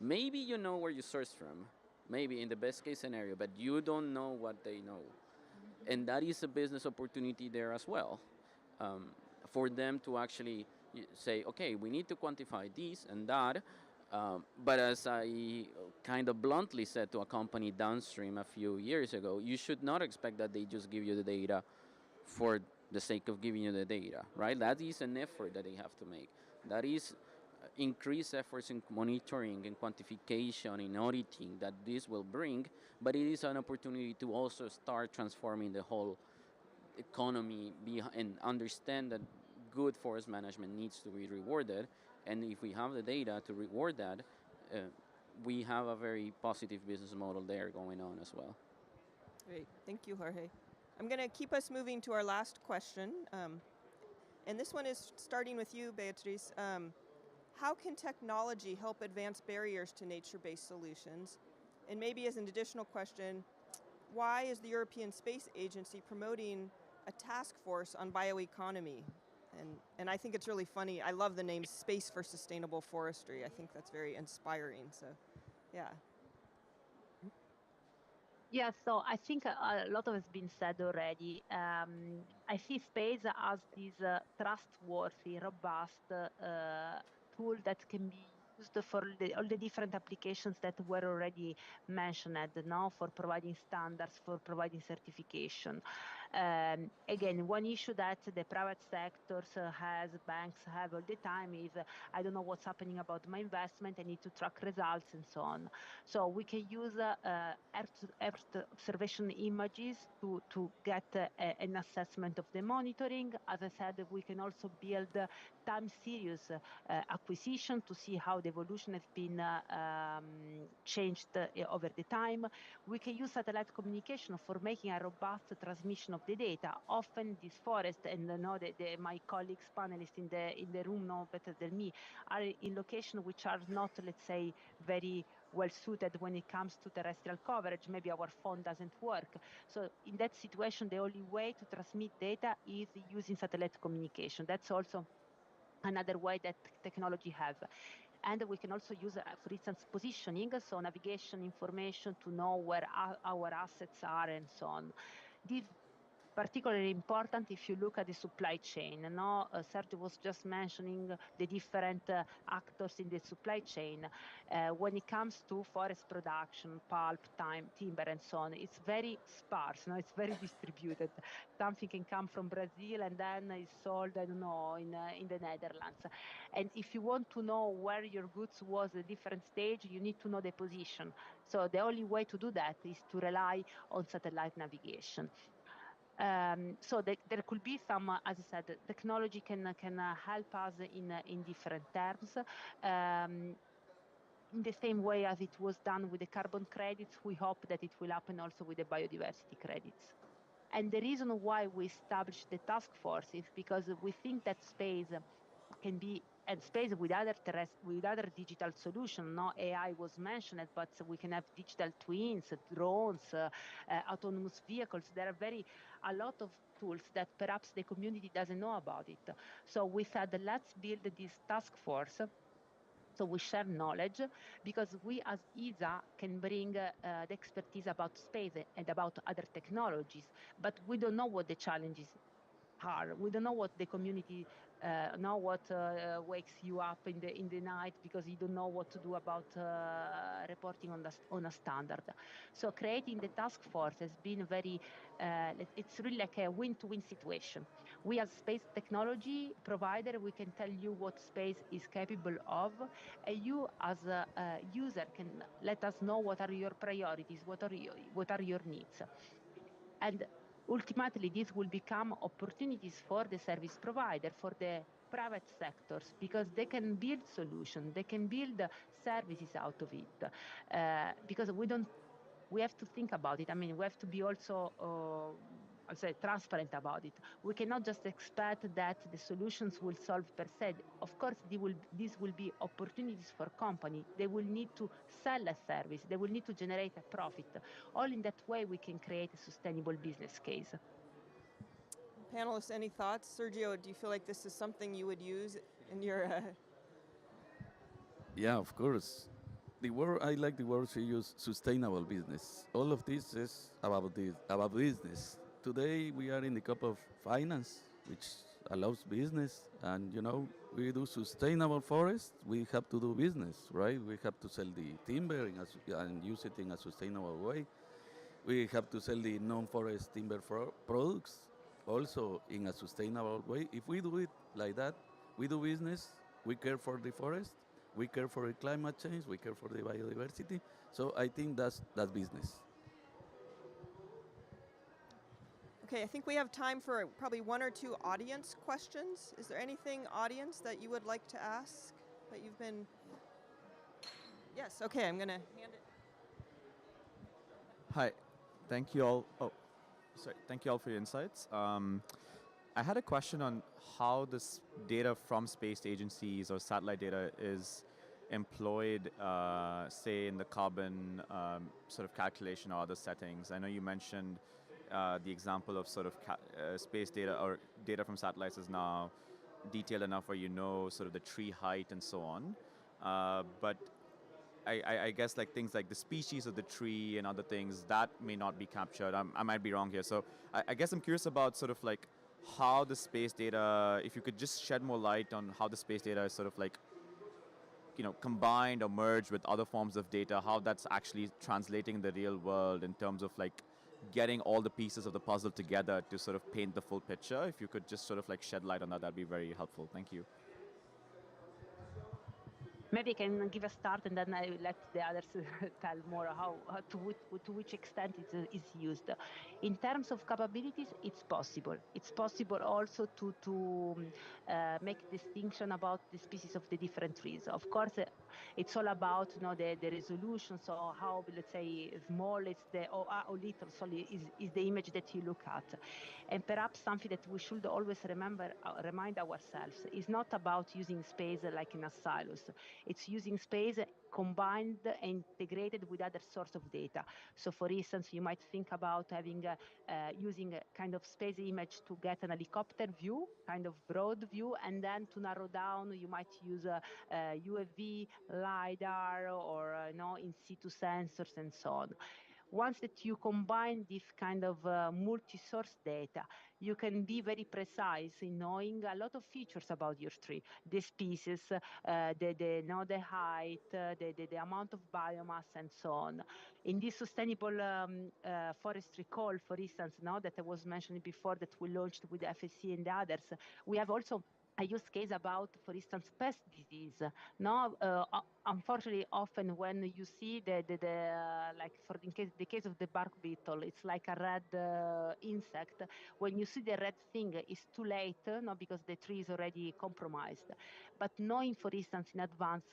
maybe you know where you source from, maybe in the best case scenario, but you don't know what they know. And that is a business opportunity there as well, for them to actually say, okay, we need to quantify this and that. But as I kind of bluntly said to a company downstream a few years ago, you should not expect that they just give you the data for the sake of giving you the data, right? That is an effort that they have to make. That is increased efforts in monitoring and quantification, in auditing that this will bring, but it is an opportunity to also start transforming the whole economy and understand that good forest management needs to be rewarded. And if we have the data to reward that, we have a very positive business model there going on as well. Great, thank you, Jorge. I'm going to keep us moving to our last question. And this one is starting with you, Beatrice. How can technology help advance barriers to nature-based solutions? And maybe as an additional question, why is the European Space Agency promoting a task force on bioeconomy? And I think it's really funny. I love the name Space for Sustainable Forestry. I think that's very inspiring. So, yeah. Yeah, so I think a lot of has been said already. I see space as this trustworthy, robust tool that can be used for all the different applications that were already mentioned now, for providing standards, for providing certification. Again, one issue that the private sectors banks have all the time is, I don't know what's happening about my investment, I need to track results and so on. So we can use Earth observation images to get an assessment of the monitoring. As I said, we can also build time series acquisition to see how the evolution has been changed over the time. We can use satellite communication for making a robust transmission of the data. Often this forest, and my colleagues, panelists in the room know better than me, are in locations which are not, let's say, very well suited when it comes to terrestrial coverage. Maybe our phone doesn't work. So in that situation, the only way to transmit data is using satellite communication. That's also another way that technology have. And we can also use, for instance, positioning, so navigation information to know where our assets are and so on. particularly important if you look at the supply chain. No, Sergio was just mentioning the different actors in the supply chain. When it comes to forest production, pulp, timber, and so on, it's very sparse. No, it's very distributed. Something can come from Brazil and then is sold, I don't know, in the Netherlands. And if you want to know where your goods was at a different stage, you need to know the position. So the only way to do that is to rely on satellite navigation. So there could be some, as I said, technology can help us in different terms. In the same way as it was done with the carbon credits, we hope that it will happen also with the biodiversity credits. And the reason why we established the task force is because we think that space can be, and space with other digital solutions. No, AI was mentioned, but we can have digital twins, drones, autonomous vehicles. There are a lot of tools that perhaps the community doesn't know about it. So we said, let's build this task force. So we share knowledge because we as ESA can bring the expertise about space and about other technologies, but we don't know what the challenges are. We don't know what the community know what wakes you up in the night because you don't know what to do about reporting on a standard. So creating the task force has been it's really like a win-to-win situation. We as space technology provider, we can tell you what space is capable of, and you as a user can let us know what are your priorities, what are your needs. And ultimately, this will become opportunities for the service provider, for the private sectors, because they can build solutions, they can build services out of it. Because we have to think about it. I mean, we have to be also, I'll say, transparent about it. We cannot just expect that the solutions will solve per se. Of course, these will be opportunities for company. They will need to sell a service. They will need to generate a profit. All in that way, we can create a sustainable business case. Panelists, any thoughts? Sergio, do you feel like this is something you would use in your... Yeah, of course. I like the word she used, sustainable business. All of this is about business. Today we are in the cup of finance, which allows business, and we do sustainable forest. We have to do business, right? We have to sell the timber and use it in a sustainable way. We have to sell the non-forest timber products also in a sustainable way. If we do it like that, we do business, we care for the forest, we care for the climate change, we care for the biodiversity. So I think that's business. Okay, I think we have time for probably one or two audience questions. Is there anything, audience, that you would like to ask that you've been... Yes, okay, I'm going to hand it. Hi, thank you all. Thank you all for your insights. I had a question on how this data from space agencies or satellite data is employed, say, in the carbon sort of calculation or other settings. I know you mentioned the example of sort of space data or data from satellites is now detailed enough where you know sort of the tree height and so on. But I guess like things like the species of the tree and other things, that may not be captured. I might be wrong here. So I guess I'm curious about sort of like how the space data, if you could just shed more light on how the space data is sort of like, combined or merged with other forms of data, how that's actually translating in the real world in terms of like getting all the pieces of the puzzle together to sort of paint the full picture. If you could just sort of like shed light on that, that'd be very helpful. Thank you. Maybe I can give a start and then I let the others tell more to which extent it is used. In terms of capabilities, it's possible. It's possible also to make distinction about the species of the different trees. Of course, it's all about the resolution. So how, let's say, small is or little is the image that you look at. And perhaps something that we should always remind ourselves is not about using space like in a silos. It's using space combined and integrated with other sources of data. So for instance, you might think about using a kind of space image to get an helicopter view, kind of broad view, and then to narrow down, you might use UAV, LiDAR, or in situ sensors and so on. Once that you combine this kind of multi-source data, you can be very precise in knowing a lot of features about your tree, the species, the height, the amount of biomass, and so on. In this sustainable forestry call, for instance, now that I was mentioning before that we launched with FSC and others, we have also a use case about, for instance, pest disease. No, unfortunately, often when you see like for the case of the bark beetle, it's like a red insect. When you see the red thing, it's too late, no, because the tree is already compromised. But knowing, for instance, in advance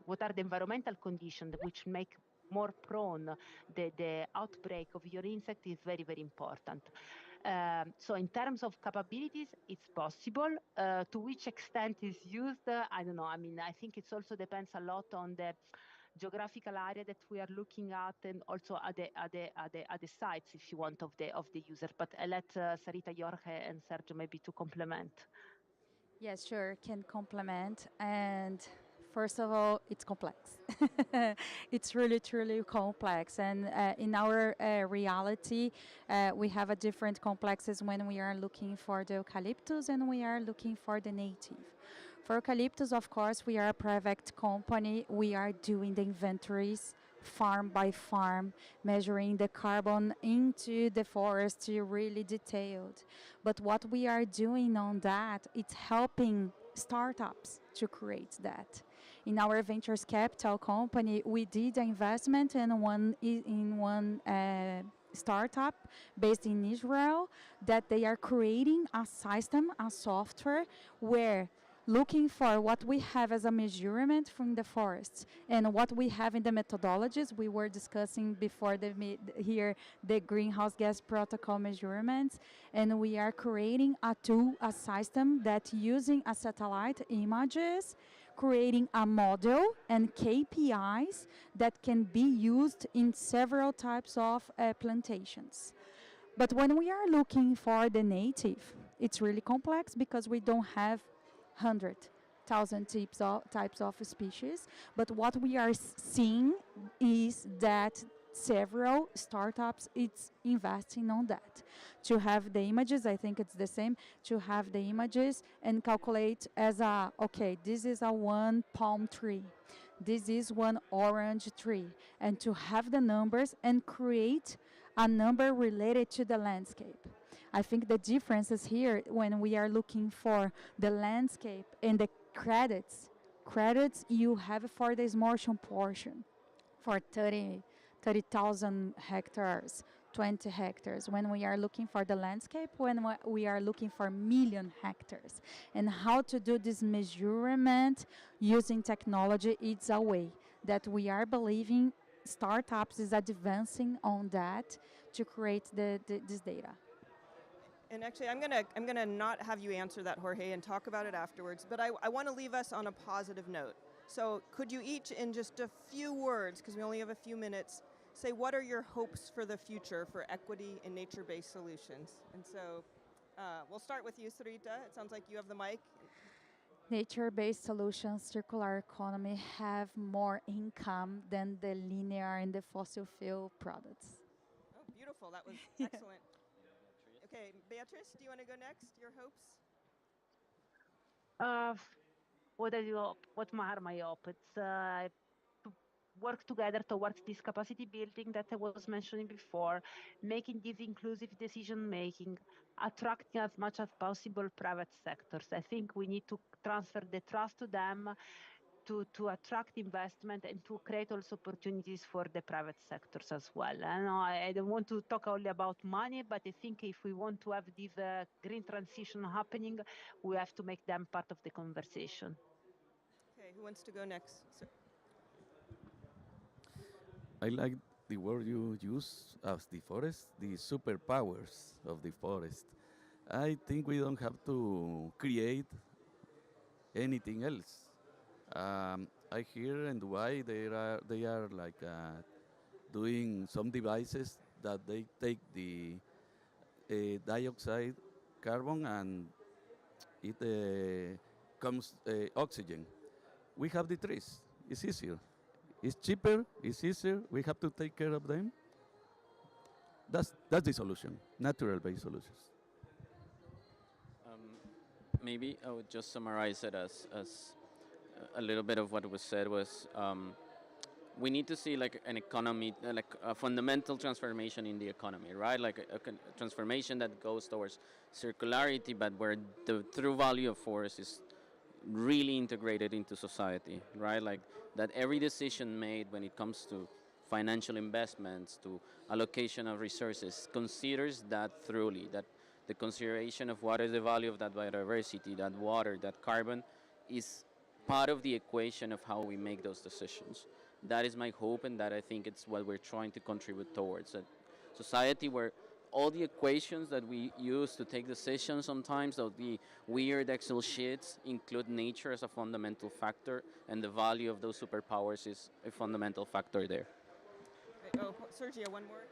what are the environmental conditions which make more prone the outbreak of your insect is very, very important. So in terms of capabilities, it's possible. To which extent is used, I don't know. I mean, I think it also depends a lot on the geographical area that we are looking at, and also at the sites, if you want, of the user. But I let Sarita, Jorge, and Sergio maybe to complement. Yes, sure, can complement. And first of all, it's complex. It's really, truly complex. And in our reality, we have a different complexes when we are looking for the eucalyptus and we are looking for the native. For eucalyptus, of course, we are a private company. We are doing the inventories farm by farm, measuring the carbon into the forest really detailed. But what we are doing on that, it's helping startups to create that. In our ventures capital company, we did an investment in one startup based in Israel that they are creating a system, a software where looking for what we have as a measurement from the forests and what we have in the methodologies. We were discussing before here the greenhouse gas protocol measurements, and we are creating a tool, a system that using a satellite images, creating a model and KPIs that can be used in several types of plantations. But when we are looking for the native, it's really complex because we don't have 100,000 types of species. But what we are seeing is that several startups it's investing on that to have the images. I think it's the same, to have the images and calculate as a, okay, this is a one palm tree, this is one orange tree, and to have the numbers and create a number related to the landscape. I think the difference is here when we are looking for the landscape and the credits. Credits you have for the immersion portion for 30,000 hectares, 20 hectares. When we are looking for the landscape, when we are looking for million hectares. And how to do this measurement using technology, it's a way that we are believing startups is advancing on that to create this data. And actually, I'm gonna not have you answer that, Jorge, and talk about it afterwards. But I want to leave us on a positive note. So could you each, in just a few words, because we only have a few minutes, say what are your hopes for the future for equity and nature-based solutions? And so we'll start with you, Sarita. It sounds like you have the mic. Nature-based solutions, circular economy have more income than the linear and the fossil fuel products. Oh, beautiful. That was excellent. Okay, Beatrice, do you want to go next? Your hopes? What are your hope? What are my hope? It's to work together towards this capacity building that I was mentioning before, making this inclusive decision making, attracting as much as possible private sectors. I think we need to transfer the trust to them, to attract investment and to create also opportunities for the private sectors as well. I don't want to talk only about money, but I think if we want to have this green transition happening, we have to make them part of the conversation. Okay, who wants to go next? I like the word you use as the forest, the superpowers of the forest. I think we don't have to create anything else. I hear in Dubai they are like doing some devices that they take the dioxide, carbon, and it comes oxygen. We have the trees. It's easier. It's cheaper. It's easier. We have to take care of them. that's the solution, natural-based solutions. Um, Maybe I would just summarize it as a little bit of what was said was we need to see like an economy, like a fundamental transformation in the economy, right? Like a transformation that goes towards circularity, but where the true value of forest is really integrated into society, right? Like that every decision made when it comes to financial investments, to allocation of resources, considers that thoroughly, that the consideration of what is the value of that biodiversity, that water, that carbon, is part of the equation of how we make those decisions. That is my hope, and that I think it's what we're trying to contribute towards. A society where all the equations that we use to take decisions sometimes, of the weird Excel sheets, include nature as a fundamental factor, and the value of those superpowers is a fundamental factor there. Right, oh, Sergio, one more.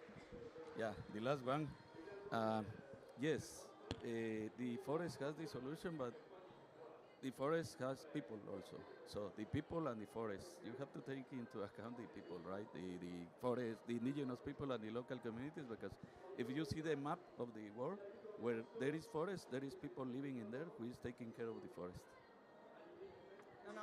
Yeah, the last one. Uh, yes, the forest has the solution, but the forest has people also. So the people and the forest, you have to take into account the people, right? The forest, the indigenous people and the local communities, because if you see the map of the world, where there is forest, there is people living in there who is taking care of the forest. And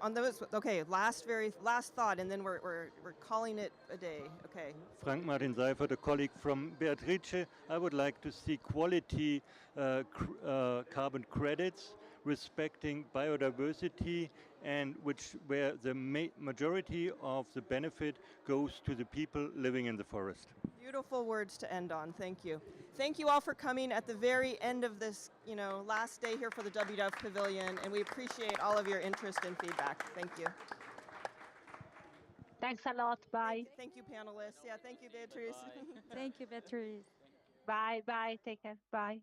on those, okay, very last thought, and then we're calling it a day. Okay. Frank Martin Seifert, a colleague from Beatrice. I would like to see quality carbon credits respecting biodiversity, and where the majority of the benefit goes to the people living in the forest. Beautiful words to end on. Thank you. Thank you all for coming at the very end of this, last day here for the WWF Pavilion, and we appreciate all of your interest and feedback. Thank you. Thanks a lot. Bye. Thank you, panelists. Yeah, thank you, Beatrice. Thank you, Beatrice. Bye. Bye. Take care. Bye.